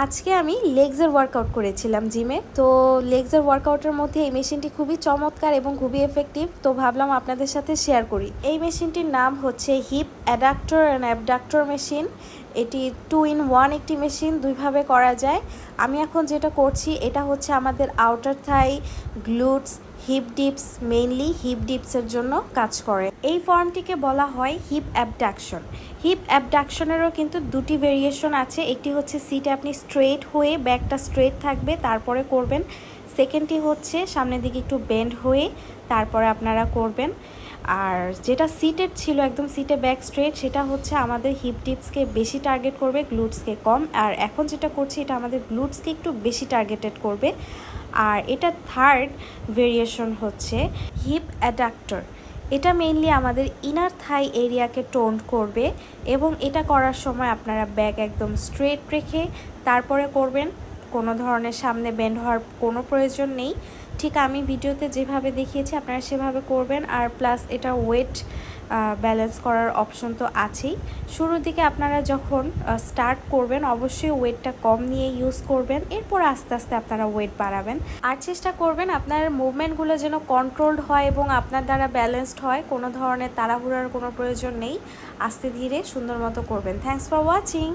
আজকে আমি লেগসের ওয়ার্কআউট করেছিলাম জিমে। তো লেগসের ওয়ার্কআউটের মধ্যে এই মেশিনটি খুবই চমৎকার এবং খুবই এফেক্টিভ, তো ভাবলাম আপনাদের সাথে শেয়ার করি। এই মেশিনটির নাম হচ্ছে hip adductor and abductor machine. এটি 2-in-1 একটি মেশিন, দুইভাবে করা যায়। আমি এখন যেটা করছি এটা হচ্ছে আমাদের outer thigh, glutes, hip dips, mainly hip ডিপসের জন্য কাজ করে। এই ফর্মটিকে বলা হয় হিপ অ্যাবডাকশন। হিপ অ্যাবডাকশনেরও কিন্তু দুটি ভেরিয়েশন আছে। একটি হচ্ছে সিটে আপনি স্ট্রেট হয়ে, ব্যাকটা স্ট্রেট থাকবে তারপরে করবেন। সেকেন্ডটি হচ্ছে সামনের দিকে একটু বেন্ড হয়ে তারপরে আপনারা করবেন। আর যেটা সিটের ছিল একদম সিটে ব্যাক স্ট্রেট, সেটা হচ্ছে আমাদের হিপ ডিপসকে বেশি টার্গেট করবে, গ্লুটসকে কম। আর এখন যেটা করছি এটা আমাদের গ্লুটসকে একটু বেশি টার্গেটেড করবে। আর এটা থার্ড ভেরিয়েশন হচ্ছে হিপ অ্যাডাক্টর। এটা মেইনলি আমাদের ইনার থাই এরিয়াকে টোন করবে এবং এটা করার সময় আপনারা ব্যাক একদম স্ট্রেট রেখে তারপরে করবেন। কোনো ধরনের সামনে বেন্ড হওয়ার কোনো প্রয়োজন নেই। ঠিক আমি ভিডিওতে যেভাবে দেখিয়েছি আপনারা সেভাবে করবেন। আর প্লাস এটা ওয়েট ব্যালেন্স করার অপশন তো আছেই। শুরুর দিকে আপনারা যখন স্টার্ট করবেন অবশ্যই ওয়েটটা কম নিয়ে ইউজ করবেন, এরপর আস্তে আস্তে আপনারা ওয়েট বাড়াবেন। আর চেষ্টা করবেন আপনার মুভমেন্টগুলো যেন কন্ট্রোলড হয় এবং আপনার দ্বারা ব্যালেন্সড হয়। কোনো ধরনের তাড়াহুড়ার কোনো প্রয়োজন নেই, আস্তে ধীরে সুন্দর মতো করবেন। Thanks for watching.